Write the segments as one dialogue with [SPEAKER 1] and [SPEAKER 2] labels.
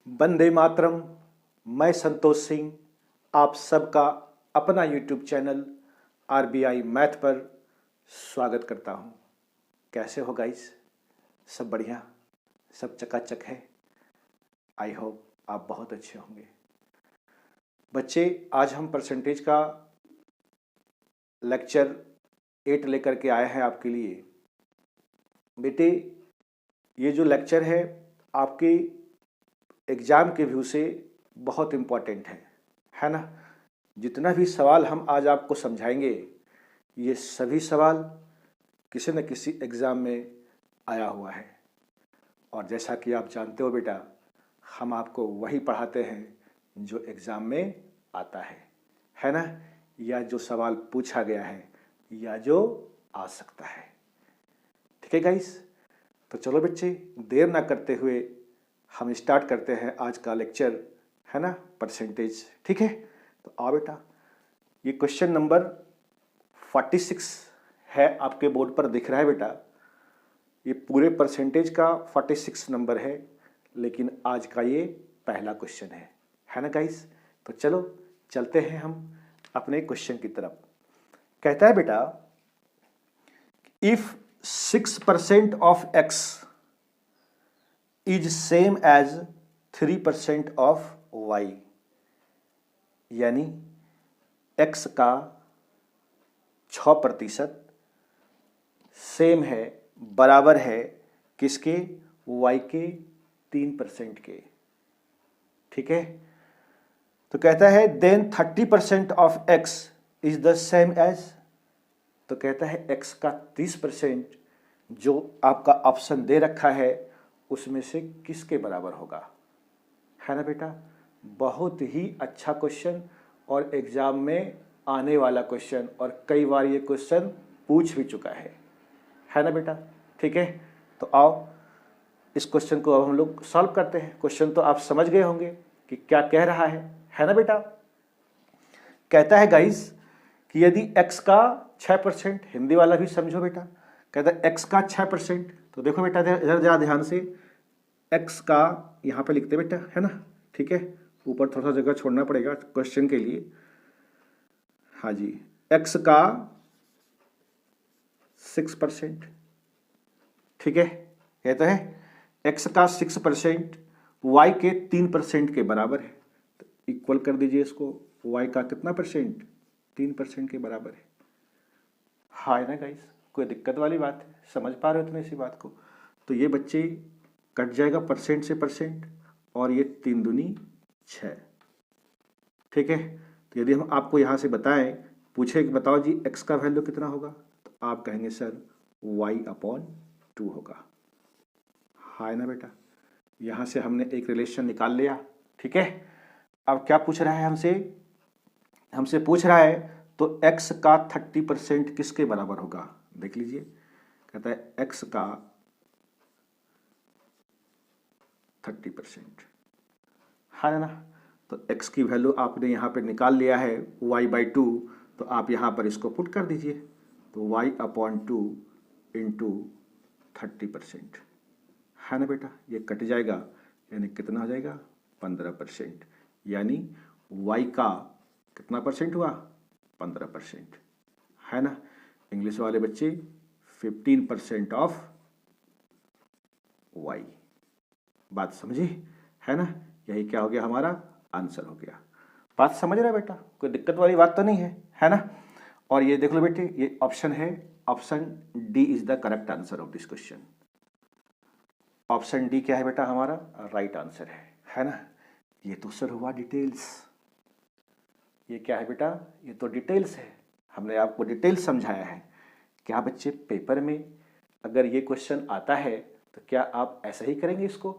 [SPEAKER 1] वंदे मातरम। मैं संतोष सिंह आप सबका अपना यूट्यूब चैनल आरबीआई मैथ पर स्वागत करता हूं। कैसे हो गाइस? सब बढ़िया, सब चकाचक है। आई होप आप बहुत अच्छे होंगे। बच्चे, आज हम परसेंटेज का लेक्चर 8 लेकर के आए हैं आपके लिए। बेटे, ये जो लेक्चर है आपके एग्ज़ाम के व्यू से बहुत इम्पॉर्टेंट है ना। जितना भी सवाल हम आज आपको समझाएंगे ये सभी सवाल किसी न किसी एग्ज़ाम में आया हुआ है। और जैसा कि आप जानते हो बेटा, हम आपको वही पढ़ाते हैं जो एग्ज़ाम में आता है ना, या जो सवाल पूछा गया है या जो आ सकता है। ठीक है गाइस, तो चलो बच्चे, देर ना करते हुए हम स्टार्ट करते हैं आज का लेक्चर, है ना, परसेंटेज। ठीक है, तो आओ बेटा, ये क्वेश्चन नंबर 46 है, आपके बोर्ड पर दिख रहा है बेटा। ये पूरे परसेंटेज का 46 नंबर है, लेकिन आज का ये पहला क्वेश्चन है ना गाइस। तो चलो चलते हैं हम अपने क्वेश्चन की तरफ। कहता है बेटा, if 6% of x is same as 3% of y, यानी x का 6% सेम है, बराबर है किसके? y के 3% के। ठीक है, तो कहता है then 30% of x is the same as, तो कहता है x का 30% जो आपका ऑप्शन दे रखा है उसमें से किसके बराबर होगा, है ना बेटा। बहुत ही अच्छा क्वेश्चन और एग्जाम में आने वाला क्वेश्चन, और कई बार ये क्वेश्चन पूछ भी चुका है ना बेटा। ठीक है, तो आओ इस क्वेश्चन को अब हम लोग सॉल्व करते हैं। क्वेश्चन तो आप समझ गए होंगे कि क्या कह रहा है ना बेटा। कहता है गाइस कि यदि x का 6%, हिंदी वाला भी समझो बेटा, कहता है x का 6%, तो देखो बेटा इधर जरा ध्यान से, x का यहाँ पे लिखते बेटा, है ना। ठीक है, ऊपर थोड़ा सा जगह छोड़ना पड़ेगा क्वेश्चन के लिए। हाँ जी, x का 6%। ठीक है, कहता है x का 6% y के 3% के बराबर है, तो इक्वल कर दीजिए इसको। y का कितना परसेंट? 3% के बराबर है। हाँ है ना गाइस, कोई दिक्कत वाली बात है? समझ पा रहे हो तुम इसी बात को? तो ये बच्चे कट जाएगा परसेंट से परसेंट, और ये 3 दूनी 6। ठीक है, तो यदि हम आपको यहाँ से बताएं, पूछे कि बताओ जी x का वैल्यू कितना होगा, तो आप कहेंगे सर y/2 होगा। हाँ है ना बेटा, यहाँ से हमने एक रिलेशन निकाल लिया। ठीक है, अब क्या पूछ रहा है हमसे पूछ रहा है तो x का 30% किसके बराबर होगा? देख लीजिए, कहता है x का 30%, है ना। तो x की वैल्यू आपने यहाँ पर निकाल लिया है y/2, तो आप यहाँ पर इसको पुट कर दीजिए, तो y/2 इंटू 30%, है ना बेटा। ये कट जाएगा, यानी कितना हो जाएगा? 15%, यानी y का कितना परसेंट हुआ? 15%, है ना। इंग्लिश वाले बच्चे 15% ऑफ y। बात समझी, है ना। यही क्या हो गया? हमारा आंसर हो गया। बात समझ रहा है बेटा? कोई दिक्कत वाली बात तो नहीं है ना। और ये देख लो बेटे, ये ऑप्शन है, option D is the correct answer of this question. Option D क्या है बेटा? हमारा राइट आंसर है ना। ये तो सर हुआ डिटेल्स। ये क्या है बेटा? ये तो डिटेल्स है, हमने आपको डिटेल्स समझाया है। क्या बच्चे, पेपर में अगर ये क्वेश्चन आता है तो क्या आप ऐसा ही करेंगे इसको?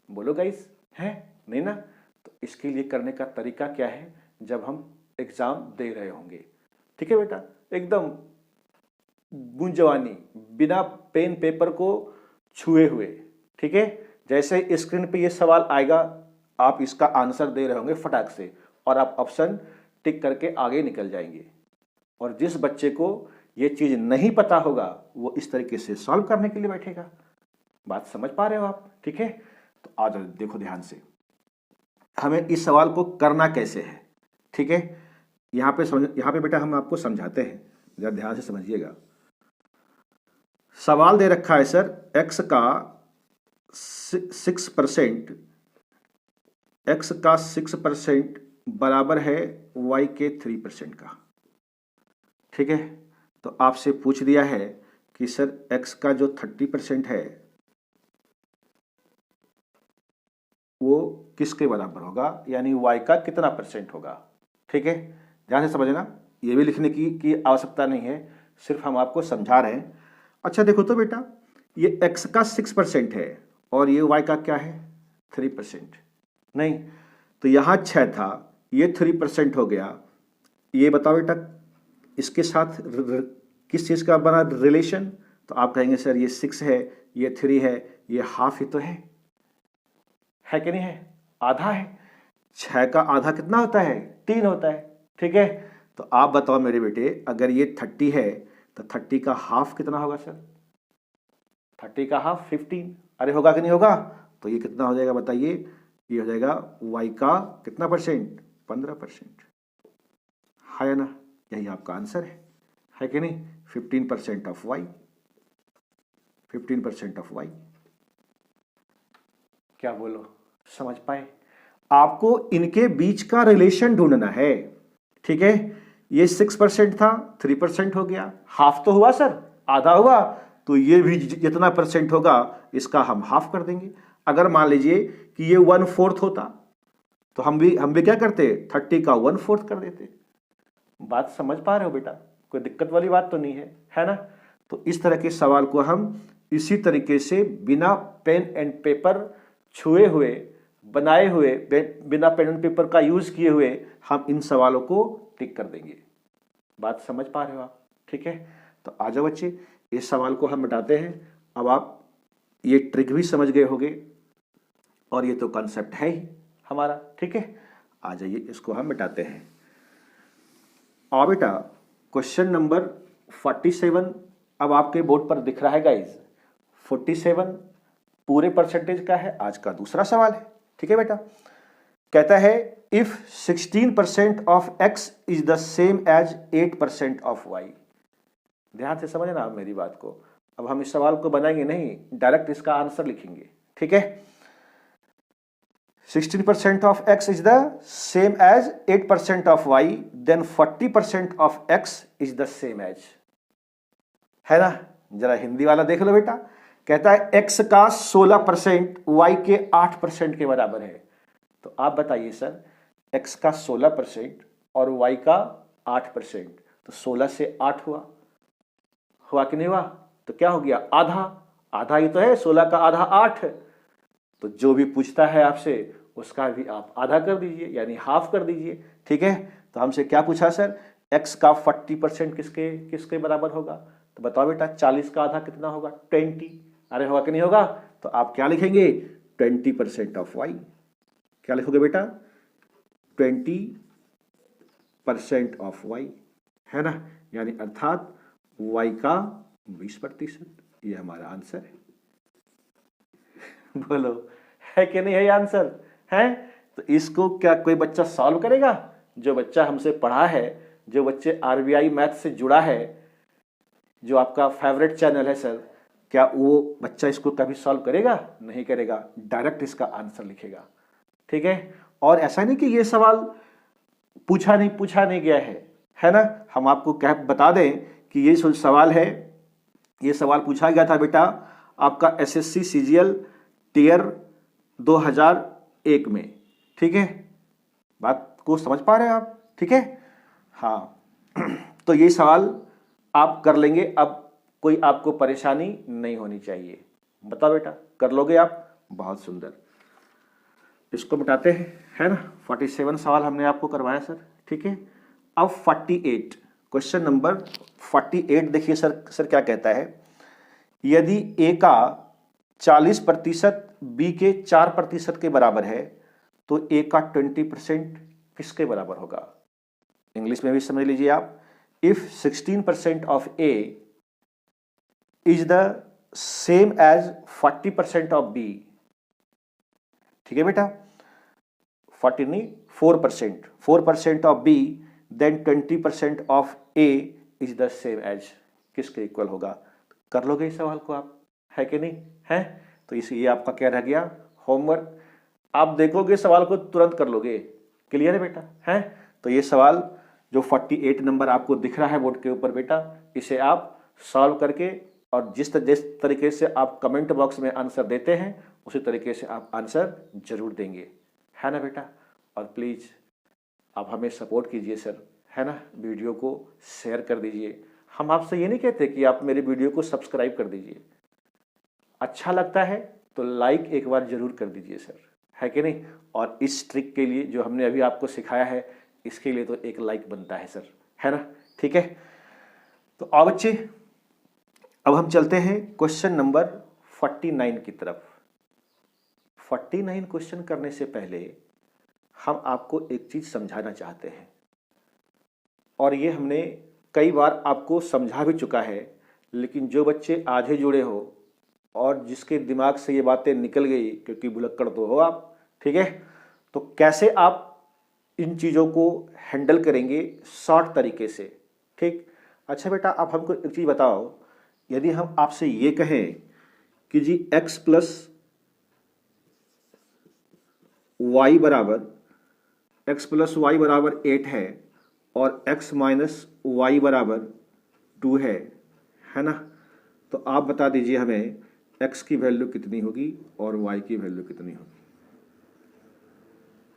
[SPEAKER 1] बोलो गाइस, है नहीं ना। तो इसके लिए करने का तरीका क्या है, जब हम एग्जाम दे रहे होंगे, ठीक है बेटा, एकदम गूंजवानी, बिना पेन पेपर को छुए हुए। ठीक है, जैसे स्क्रीन पे ये सवाल आएगा, आप इसका आंसर दे रहे होंगे फटाक से, और आप ऑप्शन टिक करके आगे निकल जाएंगे। और जिस बच्चे को ये चीज नहीं पता होगा वो इस तरीके से सॉल्व करने के लिए बैठेगा। बात समझ पा रहे हो आप? ठीक है, तो आज देखो ध्यान से, हमें इस सवाल को करना कैसे है, ठीक है। यहाँ पे बेटा हम आपको समझाते हैं, जरा ध्यान से समझिएगा। सवाल दे रखा है सर, एक्स का 6% बराबर है वाई के 3% का, ठीक है। तो आपसे पूछ दिया है कि सर एक्स का जो 30% है वो किसके बराबर होगा, यानी वाई का कितना परसेंट होगा, ठीक है। ध्यान से समझना, ये भी लिखने की आवश्यकता नहीं है, सिर्फ हम आपको समझा रहे हैं। अच्छा देखो तो बेटा, ये एक्स का 6% है और ये वाई का क्या है 3%, नहीं तो यहाँ 6 था, ये 3% हो गया। ये बताओ बेटा इसके साथ किस चीज़ का बना रिलेशन, तो आप कहेंगे सर ये 6 है, ये 3 है, ये हाफ ही तो है कि नहीं है, आधा है। 6 का आधा कितना होता है 3 होता है, ठीक है। तो आप बताओ मेरे बेटे, अगर ये 30 है तो 30 का हाफ कितना होगा सर, 30 का हाफ 15, अरे होगा कि नहीं होगा। तो ये कितना हो जाएगा बताइए, ये हो जाएगा वाई का कितना परसेंट 15%, है ना, यही आपका आंसर है कि नहीं। 15% ऑफ वाई, 15% ऑफ वाई, क्या बोलो, समझ पाए। आपको इनके बीच का रिलेशन ढूंढना है, ठीक है। ये 6% था, 3% हो गया, हाफ तो हुआ सर, आधा हुआ, तो ये भी जितना परसेंट होगा इसका हम हाफ कर देंगे। अगर मान लीजिए कि ये 1/4 होता तो हम भी क्या करते, 30 का 1/4 कर देते। बात समझ पा रहे हो बेटा, कोई दिक्कत वाली बात तो नहीं है ना। तो इस तरह के सवाल को हम इसी तरीके से बिना पेन एंड पेपर छुए हुए, बनाए हुए, बिना पेन एंड पेपर का यूज किए हुए हम इन सवालों को टिक कर देंगे। बात समझ पा रहे हो आप, ठीक है। तो आ जाओ बच्चे, इस सवाल को हम मिटाते हैं। अब आप ये ट्रिक भी समझ गए होंगे और ये तो कॉन्सेप्ट है ही हमारा, ठीक है। आ जाइए, इसको हम मिटाते हैं। और बेटा क्वेश्चन नंबर 47 अब आपके बोर्ड पर दिख रहा है गाइज। 47 पूरे परसेंटेज का है, आज का दूसरा सवाल है, ठीक है बेटा। कहता है if 16% of x is the same as 8% of y। ध्यान से समझना आप मेरी बात को। अब हम इस सवाल को बनाएंगे नहीं, डायरेक्ट इसका आंसर लिखेंगे, ठीक है। 16% of x is the same as 8% of y, then 40% of x is the same as, है ना। जरा हिंदी वाला देख लो बेटा, कहता है x का 16% y के 8% के बराबर है। तो आप बताइए सर, x का 16% और y का 8%, तो 16 से 8 हुआ कि नहीं हुआ, तो क्या हो गया आधा, आधा ही तो है, 16 का आधा 8। तो जो भी पूछता है आपसे उसका भी आप आधा कर दीजिए, यानी हाफ कर दीजिए, ठीक है। तो हमसे क्या पूछा सर, x का 40% किसके बराबर होगा, तो बताओ बेटा 40 का आधा कितना होगा 20, अरे होगा कि नहीं होगा। तो आप क्या लिखेंगे 20% ऑफ y, क्या लिखोगे बेटा 20% ऑफ y, है ना, यानी अर्थात y का 20%, ये हमारा आंसर है। बोलो है कि नहीं है आंसर, है। तो इसको क्या कोई बच्चा सॉल्व करेगा, जो बच्चा हमसे पढ़ा है, जो बच्चे RBI मैथ से जुड़ा है, जो आपका फेवरेट चैनल है सर, क्या वो बच्चा इसको कभी सॉल्व करेगा, नहीं करेगा, डायरेक्ट इसका आंसर लिखेगा, ठीक है। और ऐसा नहीं कि ये सवाल पूछा नहीं गया है ना। हम आपको क्या बता दें कि ये सवाल है, ये सवाल पूछा गया था बेटा आपका SSC CGL टियर 2001 में, ठीक है। बात को समझ पा रहे हैं आप, ठीक है, हाँ। तो ये सवाल आप कर लेंगे, अब कोई आपको परेशानी नहीं होनी चाहिए। बताओ बेटा कर लोगे आप, बहुत सुंदर। इसको मिटाते हैं, है ना। 47 सवाल हमने आपको करवाया सर, ठीक है। अब 48, क्वेश्चन नंबर 48 देखिए सर क्या कहता है, यदि a का 40% b के 4% के बराबर है तो a का 20% किसके बराबर होगा। इंग्लिश में भी समझ लीजिए आप, if 16% of a is the same as 40% of b, ठीक है बेटा। 40 नहीं 4%, 4% of b then 20% of a is the same as, किसके इक्वल होगा? कर लोगे इस सवाल को आप, है कि नहीं है? तो ये आपका क्या रह गया? होमवर्क। आप देखोगे सवाल को तुरंत कर लोगे। क्लियर है बेटा? है तो ये सवाल जो 48 नंबर आपको दिख रहा है बोर्ड के ऊपर बेटा, इसे आप सॉल्व करके और जिस तरीके से आप कमेंट बॉक्स में आंसर देते हैं उसी तरीके से आप आंसर जरूर देंगे, है ना बेटा? और प्लीज़ आप हमें सपोर्ट कीजिए सर, है ना? वीडियो को शेयर कर दीजिए। हम आपसे ये नहीं कहते कि आप मेरे वीडियो को सब्सक्राइब कर दीजिए, अच्छा लगता है तो लाइक एक बार जरूर कर दीजिए सर, है कि नहीं? और इस ट्रिक के लिए जो हमने अभी आपको सिखाया है इसके लिए तो एक लाइक बनता है सर, है ना? ठीक है, तो आओ बच्चे अब हम चलते हैं क्वेश्चन नंबर 49 की तरफ। 49 क्वेश्चन करने से पहले हम आपको एक चीज समझाना चाहते हैं, और ये हमने कई बार आपको समझा भी चुका है, लेकिन जो बच्चे आधे जुड़े हो और जिसके दिमाग से ये बातें निकल गई, क्योंकि भुलक्कड़ तो हो आप, ठीक है, तो कैसे आप इन चीज़ों को हैंडल करेंगे शॉर्ट तरीके से, ठीक? अच्छा बेटा, आप हमको एक चीज़ बताओ, यदि हम आपसे ये कहें कि जी x प्लस वाई बराबर 8 है और x माइनस वाई बराबर 2 है ना? तो आप बता दीजिए हमें x की वैल्यू कितनी होगी और y की वैल्यू कितनी होगी।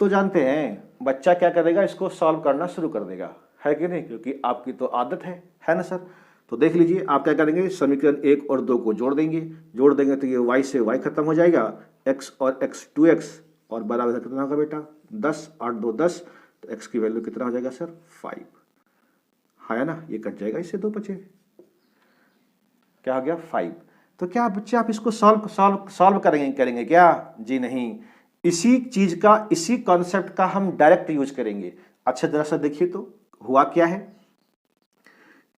[SPEAKER 1] तो जानते हैं बच्चा क्या करेगा, इसको सॉल्व करना शुरू कर देगा, है कि नहीं? क्योंकि आपकी तो आदत है ना सर? तो देख लीजिए आप क्या करेंगे, समीकरण 1 और 2 को जोड़ देंगे तो ये y से y खत्म हो जाएगा, x और x 2x और बराबर कितना होगा बेटा 10, 8 2 10, तो x की वैल्यू कितना हो जाएगा सर 5, है ना? ये कट जाएगा, इससे 2 बचे, क्या हो गया 5। तो क्या बच्चे आप इसको सॉल्व करेंगे क्या? जी नहीं, इसी चीज का, इसी कॉन्सेप्ट का हम डायरेक्ट यूज करेंगे। अच्छा जरा सा देखिए तो हुआ क्या है,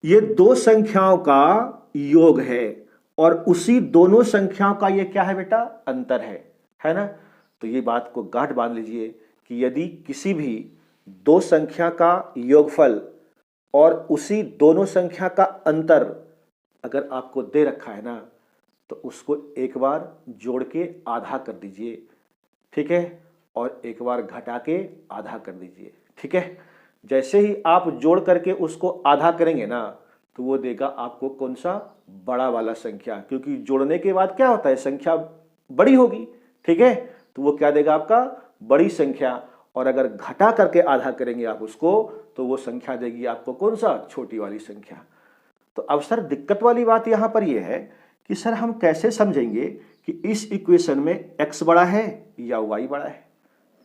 [SPEAKER 1] ये दो संख्याओं का योग है और उसी दोनों संख्याओं का ये क्या है बेटा, अंतर है ना? तो ये बात को गांठ बांध लीजिए कि यदि किसी भी दो संख्या का योगफल और उसी दोनों संख्या का अंतर अगर आपको दे रखा है ना, तो उसको एक बार जोड़ के आधा कर दीजिए, ठीक है, और एक बार घटा के आधा कर दीजिए, ठीक है। जैसे ही आप जोड़ करके उसको आधा करेंगे ना, तो वो देगा आपको कौन सा, बड़ा वाला संख्या, क्योंकि जोड़ने के बाद क्या होता है, संख्या बड़ी होगी, ठीक है, तो वो क्या देगा आपका, बड़ी संख्या। और अगर घटा करके आधा करेंगे आप उसको, तो वो संख्या देगी आपको कौन सा, छोटी वाली संख्या। तो अब सर दिक्कत वाली बात यहां पर यह है कि सर हम कैसे समझेंगे कि इस इक्वेशन में x बड़ा है या y बड़ा है।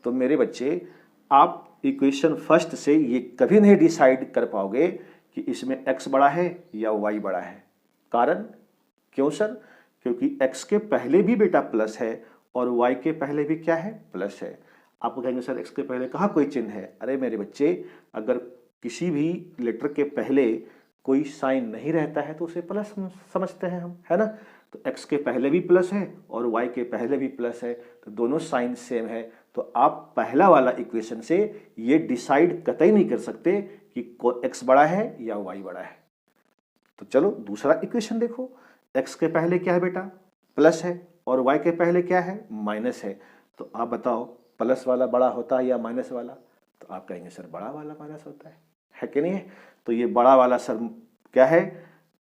[SPEAKER 1] तो मेरे बच्चे, आप इक्वेशन फर्स्ट से ये कभी नहीं डिसाइड कर पाओगे कि इसमें x बड़ा है या y बड़ा है। कारण क्यों सर, क्योंकि x के पहले भी बेटा प्लस है और y के पहले भी क्या है, प्लस है। आप कहेंगे सर x के पहले कहाँ कोई चिन्ह है। अरे मेरे बच्चे, अगर किसी भी लेटर के पहले कोई साइन नहीं रहता है तो उसे प्लस समझते हैं हम, है ना। तो x के पहले भी प्लस है और y के पहले भी प्लस है, तो दोनों साइन सेम है। तो आप पहला वाला इक्वेशन से ये डिसाइड कतई नहीं कर सकते कि x बड़ा है या y बड़ा है। तो चलो दूसरा इक्वेशन देखो, x के पहले क्या है बेटा, प्लस है, और y के पहले क्या है, माइनस है। तो आप बताओ प्लस वाला बड़ा होता है या माइनस वाला। तो आप कहेंगे सर बड़ा वाला माइनस होता है कि नहीं है। तो ये बड़ा वाला सर क्या है,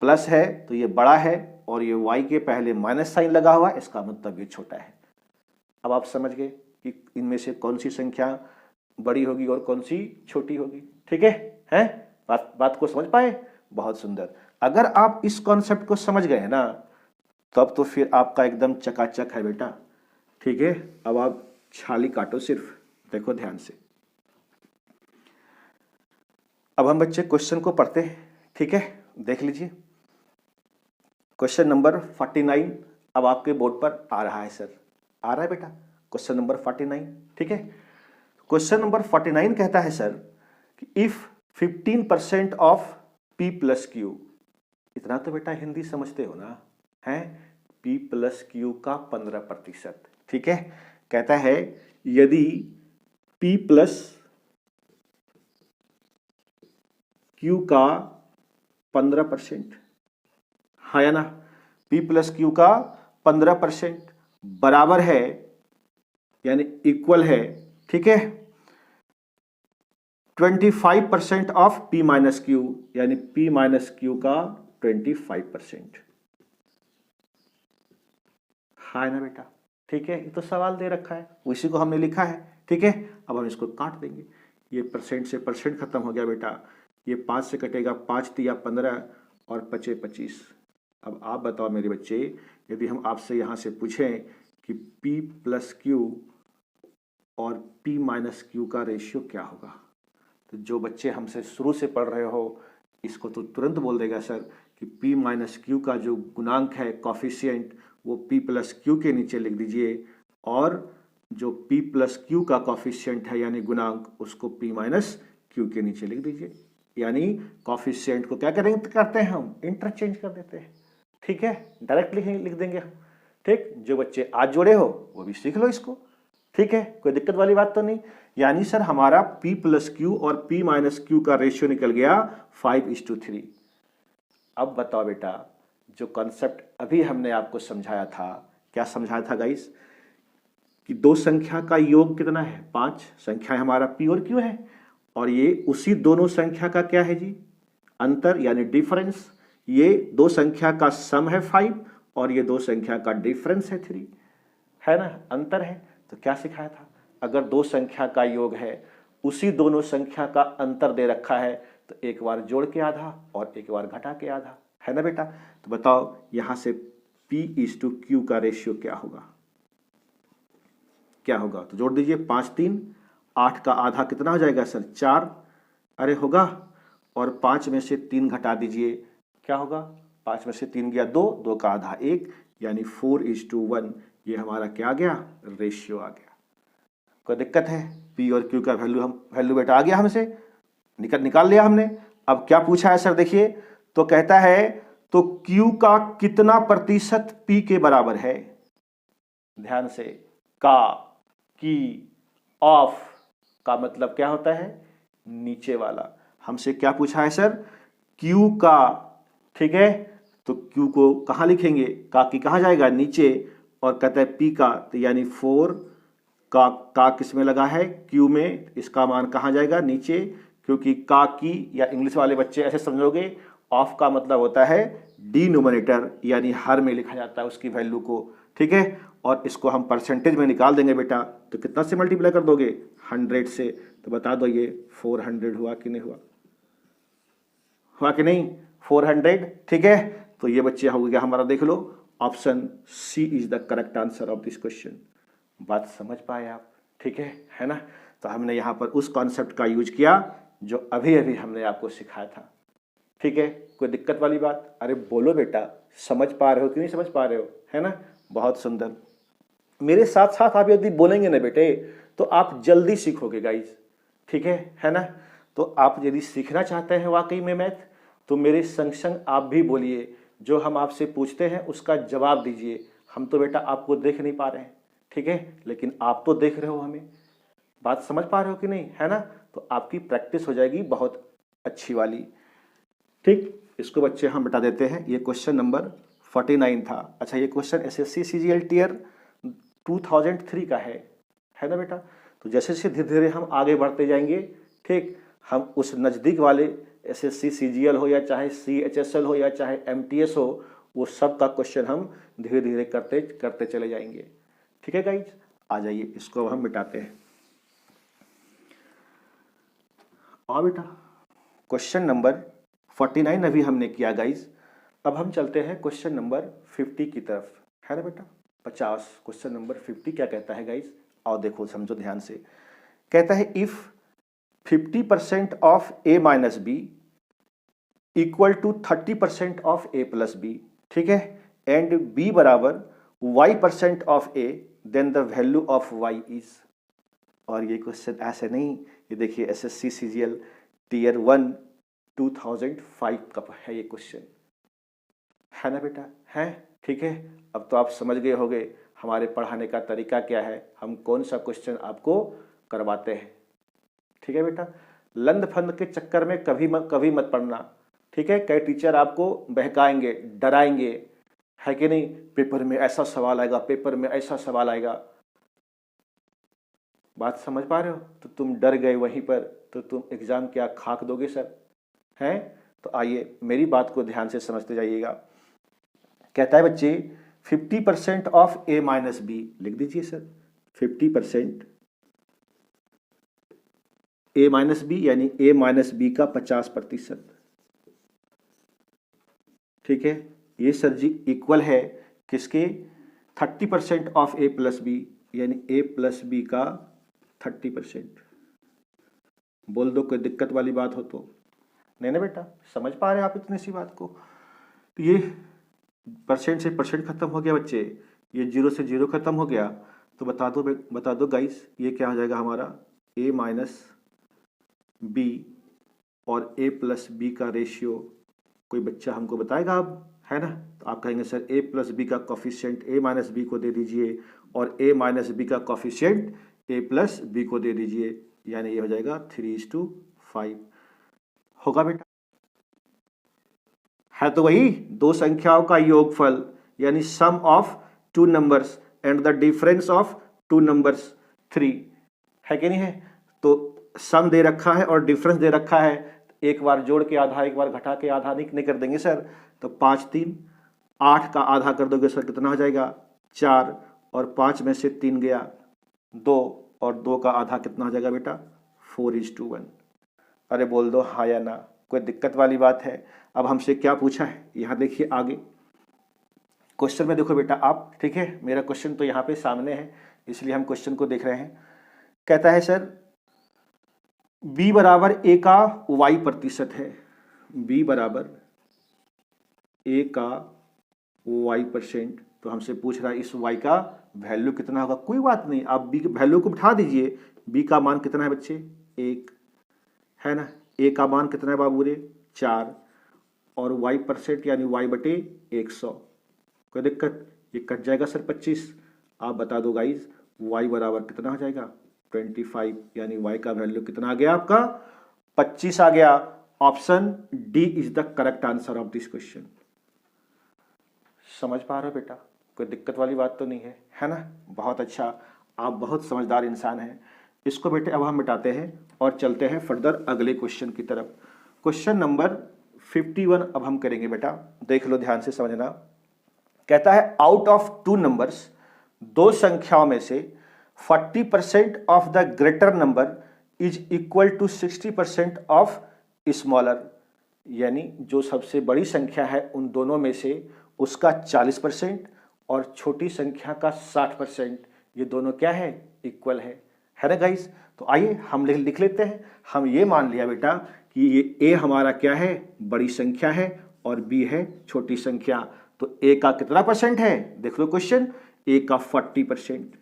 [SPEAKER 1] प्लस है, तो ये बड़ा है, और ये y के पहले माइनस साइन लगा हुआ है, इसका मतलब ये छोटा है। अब आप समझ गए कि इनमें से कौन सी संख्या बड़ी होगी और कौन सी छोटी होगी, ठीक है, हैं? बात को समझ पाए, बहुत सुंदर। अगर आप इस कॉन्सेप्ट को समझ गए ना, तब तो फिर आपका एकदम चकाचक है बेटा, ठीक है। अब आप छाली काटो सिर्फ, देखो ध्यान से। अब हम बच्चे क्वेश्चन को पढ़ते हैं, ठीक है, देख लीजिए। क्वेश्चन नंबर 49 अब आपके बोर्ड पर आ रहा है सर, आ रहा है बेटा, क्वेश्चन नंबर 49, ठीक है। क्वेश्चन नंबर 49 कहता है सर कि if 15% of p plus Q, इतना तो बेटा हिंदी समझते हो ना, है, p प्लस क्यू का 15%, ठीक है। कहता है यदि P प्लस Q का 15%, हाँ या ना, P प्लस Q का 15% बराबर है यानी इक्वल है, ठीक है, 25% ऑफ P माइनस Q, यानी P माइनस Q का 25%, हाँ ना बेटा, ठीक है। ये तो सवाल दे रखा है, उसी को हमने लिखा है, ठीक है। अब हम इसको काट देंगे, ये परसेंट से परसेंट खत्म हो गया बेटा, ये 5 से कटेगा, 5 तिया 15 और 25 25। अब आप बताओ मेरे बच्चे, यदि हम आपसे यहाँ से पूछें कि P प्लस Q और P माइनस Q का रेशियो क्या होगा, तो जो बच्चे हमसे शुरू से पढ़ रहे हो इसको तो तुरंत बोल देगा सर कि P माइनस Q का जो गुणांक है कॉफिशिएंट वो P प्लस Q के नीचे लिख दीजिए, और जो P प्लस Q का कॉफिशिएंट है यानी गुणांक उसको P माइनस Q के नीचे लिख दीजिए। यानी कॉफिशिएंट को क्या करेंगे, करते हैं हम इंटरचेंज कर देते हैं, ठीक है, डायरेक्टली लिख देंगे हम, ठीक। जो बच्चे आज जोड़े हो वो भी सीख लो इसको, ठीक है, कोई दिक्कत वाली बात तो नहीं। यानी सर हमारा P प्लस Q और P माइनस Q का रेशियो निकल गया 5:3। अब बताओ बेटा, जो कॉन्सेप्ट अभी हमने आपको समझाया था, क्या समझाया था गाइस, कि दो संख्या का योग कितना है, 5 संख्या हमारा P और Q है, और ये उसी दोनों संख्या का क्या है जी, अंतर यानी डिफरेंस। ये दो संख्या का सम है 5 और ये दो संख्या का डिफरेंस है 3, है ना, अंतर है। तो क्या सिखाया था, अगर दो संख्या का योग है, उसी दोनों संख्या का अंतर दे रखा है, तो एक बार जोड़ के आधा और एक बार घटा के आधा, है ना बेटा। तो बताओ यहां से P/Q का रेशियो क्या होगा, क्या होगा, तो जोड़ दीजिए, 5 3, 8 का आधा कितना हो जाएगा सर, 4, अरे होगा, और 5 में से 3 घटा दीजिए, क्या होगा, 5 में से 3 गया 2, 2 का आधा 1, यानी 4:1। ये हमारा क्या आ गया, रेशियो आ गया। कोई दिक्कत है, P और Q का वैल्यू बेटा आ गया, हमसे निकाल लिया हमने। अब क्या पूछा है सर, देखिए, तो कहता है तो Q का कितना प्रतिशत P के बराबर है, ध्यान से, का, की, ऑफ का मतलब क्या होता है, नीचे वाला। हमसे क्या पूछा है सर, Q का, ठीक है, तो Q को कहां लिखेंगे, का की कहां जाएगा, नीचे, और कहता है P का, तो यानी 4 का किस में लगा है, Q में, इसका मान कहां जाएगा, नीचे, क्योंकि का की, या इंग्लिश वाले बच्चे ऐसे समझोगे, ऑफ का मतलब होता है डिनोमिनेटर, यानी हर में लिखा जाता है उसकी वैल्यू को, ठीक है। और इसको हम परसेंटेज में निकाल देंगे बेटा, तो कितना से मल्टीप्लाई कर दोगे, 100 से, तो बता दो ये 400 हुआ कि नहीं हुआ, हुआ कि नहीं, 400, ठीक है। तो ये बच्चे हो गया हमारा, देख लो, option C is the correct answer of this question. बात समझ पाए आप, ठीक है ना। तो हमने यहाँ पर उस कॉन्सेप्ट का यूज किया जो अभी अभी हमने आपको सिखाया था, ठीक है। कोई दिक्कत वाली बात, अरे बोलो बेटा, समझ पा रहे हो कि नहीं समझ पा रहे हो, है ना, बहुत सुंदर। मेरे साथ साथ आप यदि बोलेंगे ना बेटे, तो आप जल्दी सीखोगे गाइज, ठीक है ना। तो आप यदि सीखना चाहते हैं वाकई में मैथ, तो मेरे संग संग आप भी बोलिए, जो हम आपसे पूछते हैं उसका जवाब दीजिए। हम तो बेटा आपको देख नहीं पा रहे हैं, ठीक है, लेकिन आप तो देख रहे हो हमें, बात समझ पा रहे हो कि नहीं, है ना। तो आपकी प्रैक्टिस हो जाएगी बहुत अच्छी वाली, ठीक। इसको बच्चे हम बता देते हैं, ये क्वेश्चन नंबर 49 था। अच्छा, ये क्वेश्चन SSC CGL टियर 2003 का है ना बेटा। तो जैसे जैसे धीरे धीरे हम आगे बढ़ते जाएंगे, ठीक, हम उस नज़दीक वाले SSC CGL हो या चाहे CHSL हो या चाहे MTS हो, वो सब का क्वेश्चन हम धीरे धीरे करते करते चले जाएंगे, ठीक है गाइज। आ जाइए, इसको हम मिटाते हैं। और बेटा क्वेश्चन नंबर 49 अभी हमने किया गाइज। अब हम चलते हैं क्वेश्चन नंबर 50 की तरफ, है ना बेटा, 50। क्वेश्चन नंबर 50 क्या कहता है गाइज, और देखो समझो ध्यान से। कहता है if 50% of A minus b equal to 30% of A plus b, ठीक है, एंड B बराबर Y% of A, then the value of Y is. और ये क्वेश्चन ऐसे नहीं, ये देखिए SSC CGL टियर 1 2005 का है ये क्वेश्चन, है ना बेटा, है, ठीक है। अब तो आप समझ गए होंगे हमारे पढ़ाने का तरीका क्या है, हम कौन सा क्वेश्चन आपको करवाते हैं। ठीक है बेटा, लंद फंद के चक्कर में कभी मत पड़ना। ठीक है, कई टीचर आपको बहकाएंगे, डराएंगे, है कि नहीं, पेपर में ऐसा सवाल आएगा, पेपर में ऐसा सवाल आएगा। बात समझ पा रहे हो? तो तुम डर गए वहीं पर, तो तुम एग्जाम क्या खाक दोगे सर, हैं? तो आइए मेरी बात को ध्यान से समझते जाइएगा। कहता है बच्चे 50% ऑफ a माइनस बी, लिख दीजिए सर 50% a माइनस बी, यानी a माइनस बी का 50%। ठीक है, ये सर जी इक्वल है किसके? 30% ऑफ a प्लस बी, यानी a प्लस बी का 30%। बोल दो कोई दिक्कत वाली बात हो तो। नहीं ना बेटा, समझ पा रहे हैं आप इतनी सी बात को? तो ये परसेंट से परसेंट खत्म हो गया बच्चे, ये 0 से 0 खत्म हो गया। तो बता दो गाइस, ये क्या हो जाएगा हमारा? a माइनस बी और a प्लस बी का रेशियो कोई बच्चा हमको बताएगा अब, है ना? तो आप कहेंगे सर a प्लस बी का कॉफिशिएंट a माइनस बी को दे दीजिए और a माइनस बी का कॉफिशिएंट a प्लस बी को दे दीजिए, यानी ये हो जाएगा 3:5। होगा बेटा? है तो वही दो संख्याओं का योगफल, यानी sum of two numbers and the difference of two numbers 3, है कि नहीं है? तो सम दे रखा है और डिफरेंस दे रखा है, एक बार जोड़ के आधा, एक बार घटा के आधा नहीं कर देंगे सर। तो 5 3 8 का आधा कर दोगे सर, कितना हो जाएगा? 4, और 5 में से 3 गया 2, और 2 का आधा कितना हो जाएगा बेटा? 4:1। अरे बोल दो हाँ या ना, कोई दिक्कत वाली बात है? अब हमसे क्या पूछा है, यहाँ देखिए आगे क्वेश्चन में देखो बेटा आप। ठीक है, मेरा क्वेश्चन तो यहाँ पे सामने है, इसलिए हम क्वेश्चन को देख रहे हैं। कहता है सर b बराबर a का y प्रतिशत है, b बराबर a का y%। तो हमसे पूछ रहा है इस y का वैल्यू कितना होगा। कोई बात नहीं, आप b के वैल्यू को बिठा दीजिए। b का मान कितना है बच्चे? 1, है ना? a का मान कितना है बाबू रे? 4, और y% यानी y/100। कोई दिक्कत? ये कट जाएगा सर 25। आप बता दो गाइज y बराबर कितना हो जाएगा? 25, यानी y का वैल्यू कितना आ गया आपका? 25 आ गया। Option D is the correct answer of this question. समझ पा रहे हो बेटा? कोई दिक्कत वाली बात तो नहीं है ना? बहुत अच्छा, आप बहुत समझदार इंसान हैं। इसको बेटे अब हम मिटाते हैं और चलते हैं फर्दर अगले क्वेश्चन की तरफ। क्वेश्चन नंबर 51 अब हम करेंगे बेटा, देख लो ध्यान से समझना। कहता है आउट ऑफ टू नंबर्स, दो संख्याओं में से 40% of the greater number is equal to 60% of smaller, यानी जो सबसे बड़ी संख्या है उन दोनों में से उसका 40% और छोटी संख्या का 60%, ये दोनों क्या है? इक्वल है ना गाइस? तो आइए हम लिख लेते हैं। हम ये मान लिया बेटा कि ये a हमारा क्या है? बड़ी संख्या है और b है छोटी संख्या। तो a का कितना परसेंट है? देख लो क्वेश्चन, a का 40%।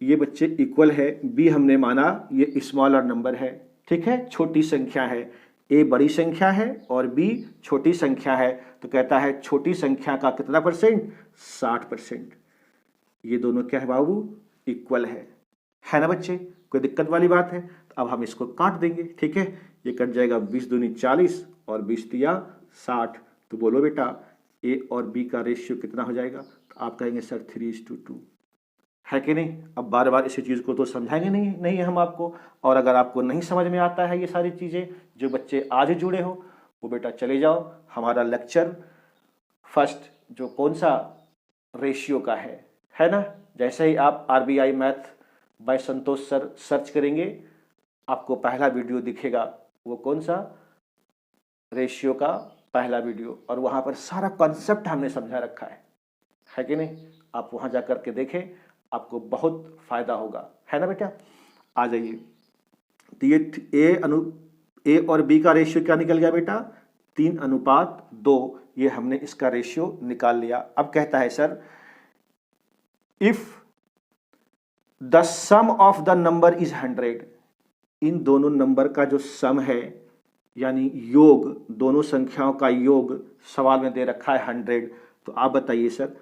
[SPEAKER 1] ये बच्चे इक्वल है, b हमने माना ये स्मॉलर नंबर है, ठीक है, छोटी संख्या है। a बड़ी संख्या है और b छोटी संख्या है। तो कहता है छोटी संख्या का कितना परसेंट? 60%। ये दोनों क्या है बाबू? इक्वल है ना बच्चे? कोई दिक्कत वाली बात है? तो अब हम इसको काट देंगे। ठीक है, ये कट जाएगा 20 दूनी 40 और 20 तिया 60। तो बोलो बेटा a और b का रेशियो कितना हो जाएगा? तो आप कहेंगे सर 3:2, है कि नहीं? अब बार बार इसी चीज़ को तो समझाएंगे नहीं हम आपको। और अगर आपको नहीं समझ में आता है ये सारी चीज़ें, जो बच्चे आज जुड़े हो वो बेटा चले जाओ हमारा लेक्चर फर्स्ट, जो कौन सा रेशियो का है ना? जैसे ही आप RBI मैथ बाय संतोष सर सर्च करेंगे, आपको पहला वीडियो दिखेगा। वो कौन सा? रेशियो का पहला वीडियो, और वहाँ पर सारा कॉन्सेप्ट हमने समझा रखा है कि नहीं? आप वहाँ जा कर के देखें, आपको बहुत फायदा होगा, है ना बेटा? आ जाइए। तो ये a और b का रेशियो क्या निकल गया बेटा? 3:2। ये हमने इसका रेशियो निकाल लिया। अब कहता है sir if the sum of the number is 100, इन दोनों नंबर का जो सम है यानी योग, दोनों संख्याओं का योग सवाल में दे रखा है 100। तो आप बताइए सर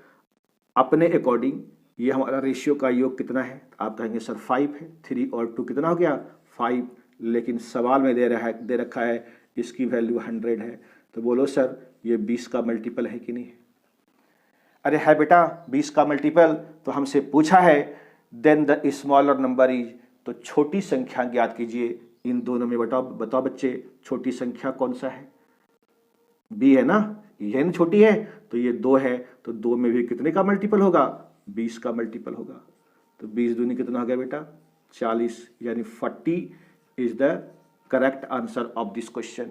[SPEAKER 1] अपने अकॉर्डिंग ये हमारा रेशियो का योग कितना है? आप कहेंगे सर 5 है, 3 और 2 कितना हो गया? 5। लेकिन सवाल में दे रखा है इसकी वैल्यू 100 है, तो बोलो सर ये 20 का मल्टीपल है कि नहीं? अरे है बेटा 20 का मल्टीपल, तो हमसे पूछा है then the smaller number is, तो छोटी संख्या ज्ञात कीजिए। इन दोनों में बताओ बच्चे, छोटी संख्या कौन सा है? बी है ना, ये छोटी है, तो ये 2 है, तो 2 में भी कितने का मल्टीपल होगा? 20 का मल्टीपल होगा। तो 20 दूनी कितना हो गया बेटा? 40, यानी 40 is the correct answer of this question,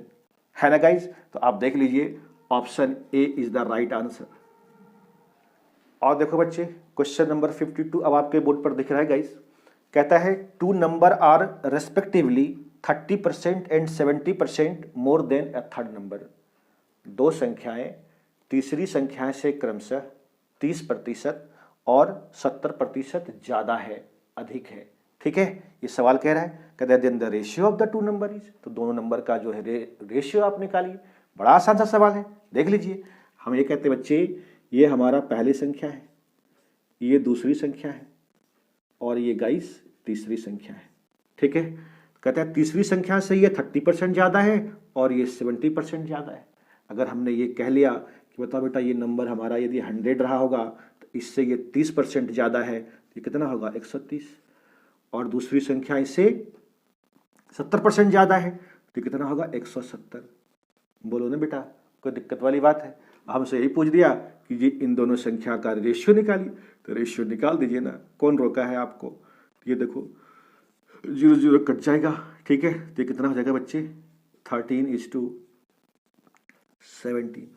[SPEAKER 1] है ना गाइज? तो आप देख लीजिए option A is the right answer. और देखो बच्चे क्वेश्चन नंबर 52 अब आपके बोर्ड पर दिख रहा है गाइज। कहता है 2 number are respectively 30% and 70% more than a third number. 2 संख्याएं तीसरी संख्याएं से क्रमशः 30% और 70% ज़्यादा है, अधिक है। ठीक है, ये सवाल कह रहा है, कहते हैं then the ratio of the 2 number is, तो दोनों नंबर का जो है रेशियो आप निकालिए। बड़ा आसान सा सवाल है, देख लीजिए। हम ये कहते हैं बच्चे ये हमारा पहली संख्या है, ये दूसरी संख्या है और ये गाइस तीसरी संख्या है। ठीक है, कहते हैं तीसरी संख्या से ये 30% ज़्यादा है और ये 70% ज़्यादा है। अगर हमने ये कह लिया कि बताओ बेटा ये नंबर हमारा यदि 100 रहा होगा तो इससे ये 30% ज़्यादा है, तो ये कितना होगा? 130। और दूसरी संख्या इससे 70% ज़्यादा है, तो कितना होगा? 170। बोलो ना बेटा, कोई दिक्कत वाली बात है? हमसे यही पूछ दिया कि ये इन दोनों संख्या का रेशियो निकालिए, तो रेशियो निकाल दीजिए ना, कौन रोका है आपको? ये देखो 0 0 कट जाएगा। ठीक है, तो ये कितना हो जाएगा बच्चे? 13:17,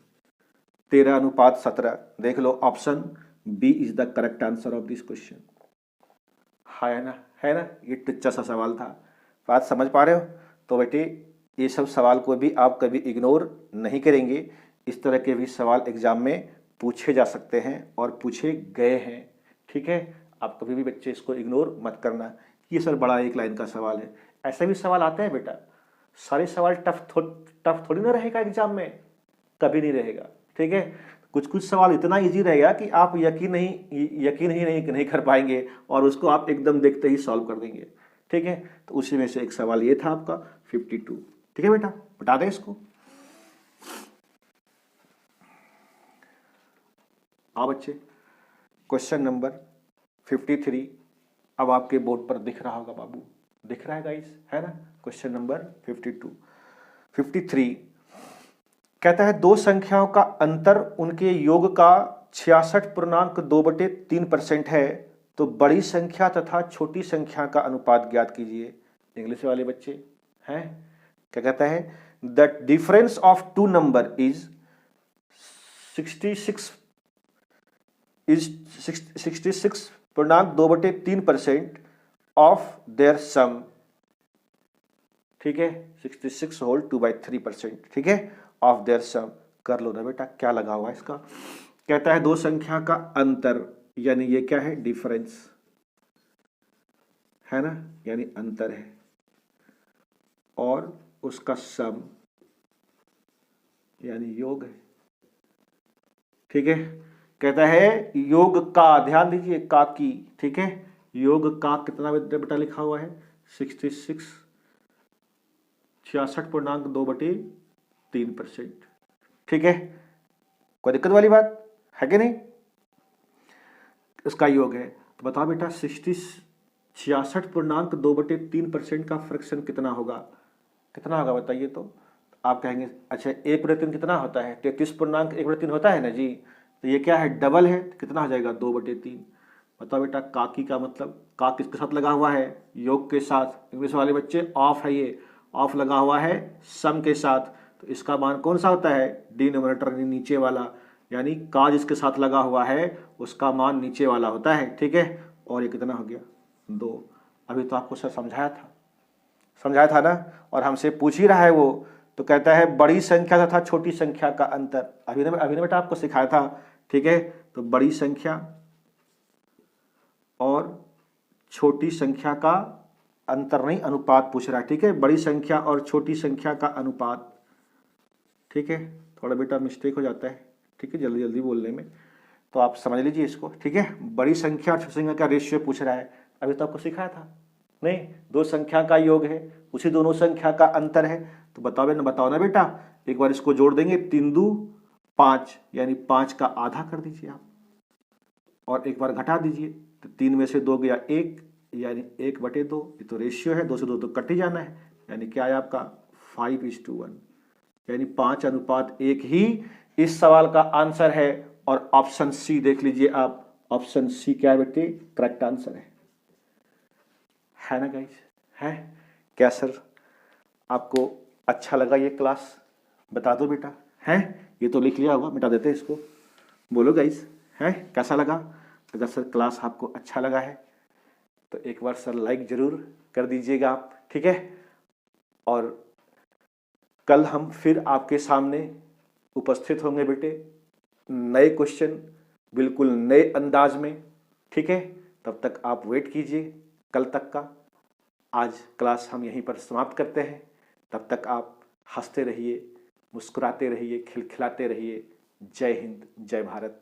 [SPEAKER 1] 13:17। देख लो option B is the correct answer of this question, है ना? है ना? ये टुच्चा सा सवाल था, बात समझ पा रहे हो? तो बेटे ये सब सवाल को भी आप कभी इग्नोर नहीं करेंगे। इस तरह के भी सवाल एग्जाम में पूछे जा सकते हैं और पूछे गए हैं। ठीक है, आप कभी भी बच्चे इसको इग्नोर मत करना कि ये सर बड़ा एक लाइन का सवाल है। ऐसे भी सवाल आते हैं बेटा, सारे सवाल टफ थोड़ी ना रहेगा एग्जाम में, कभी नहीं रहेगा। ठीक है, कुछ सवाल इतना इजी रहेगा कि आप यकीन ही नहीं कर पाएंगे और उसको आप एकदम देखते ही सॉल्व कर देंगे। ठीक है, तो उसी में से एक सवाल ये था आपका 52। ठीक है बेटा, बता दें इसको। हाँ बच्चे, क्वेश्चन नंबर 53 अब आपके बोर्ड पर दिख रहा होगा बाबू, दिख रहा है गाइस, है ना? क्वेश्चन नंबर 53 कहता है 2 संख्याओं का अंतर उनके योग का 66.2/3% है, तो बड़ी संख्या तथा छोटी संख्या का अनुपात ज्ञात कीजिए। इंग्लिश वाले बच्चे हैं, क्या कहता है? The difference of 2 number is 66.2/3% of their sum. ठीक है, 66 होल 2/3%। ठीक है, ऑफ देयर सम। कर लो ना बेटा, क्या लगा हुआ है इसका? कहता है 2 संख्या का अंतर, यानी ये क्या है? डिफरेंस है ना, यानी अंतर है, और उसका सम यानी योग है। ठीक है, कहता है योग का, ध्यान दीजिए का की। ठीक है, योग का कितना बेटा लिखा हुआ है? 66.2/3%। ठीक है, कोई दिक्कत वाली बात है कि नहीं? इसका योग है, तो बताओ बेटा 66.2/3% का फ्रैक्शन कितना होगा? कितना होगा बताइए? तो आप कहेंगे अच्छा 1/3 कितना होता है? 33.1/3 होता है ना जी, तो ये क्या है? डबल है, तो कितना हो जाएगा? 2/3। बताओ बेटा काकी का मतलब, का किसके साथ लगा हुआ है? योग के साथ। इंग्लिश वाले बच्चे ऑफ है, ये ऑफ लगा हुआ है सम के साथ, तो इसका मान कौन सा होता है? डिनोमिनेटर नीचे वाला, यानी का जिसके साथ लगा हुआ है उसका मान नीचे वाला होता है। ठीक है, और ये कितना हो गया? 2। अभी तो आपको सर समझाया था ना, और हमसे पूछ ही रहा है वो, तो कहता है बड़ी संख्या तथा छोटी संख्या का अंतर। अभी ने बेटा आपको सिखाया था। ठीक है, तो बड़ी संख्या और छोटी संख्या का अंतर नहीं, अनुपात पूछ रहा है। ठीक है, बड़ी संख्या और छोटी संख्या का अनुपात। ठीक है, थोड़ा बेटा मिस्टेक हो जाता है। ठीक है, जल्दी बोलने में। तो आप समझ लीजिए इसको, ठीक है। बड़ी संख्या और छोटी संख्या का रेशियो पूछ रहा है, अभी तो आपको सिखाया था नहीं, दो संख्या का योग है, उसी दोनों संख्या का अंतर है, तो बताओ ना बेटा। एक बार इसको जोड़ देंगे, 3 दूनी 5, यानी 5 का आधा कर दीजिए आप, और एक बार घटा दीजिए, तो 3 में से 2 गया 1, यानी 1/2। ये तो रेशियो है, 2 से 2 तो कट ही जाना है, यानी क्या है आपका 5:1, यानी 5:1 ही इस सवाल का आंसर है। और ऑप्शन सी देख लीजिए आप, ऑप्शन सी क्या है बेटे, करेक्ट आंसर है ना गाइस, है क्या सर? आपको अच्छा लगा ये क्लास? बता दो बेटा, है ये तो लिख लिया होगा, मिटा देते हैं इसको, बोलो गाइस, है कैसा लगा? अगर सर क्लास आपको अच्छा लगा है तो एक बार सर लाइक जरूर कर दीजिएगा आप, ठीक है। और कल हम फिर आपके सामने उपस्थित होंगे बेटे, नए क्वेश्चन, बिल्कुल नए अंदाज में, ठीक है। तब तक आप वेट कीजिए कल तक का। आज क्लास हम यहीं पर समाप्त करते हैं, तब तक आप हंसते रहिए, मुस्कुराते रहिए, खिलखिलाते रहिए। जय हिंद, जय भारत।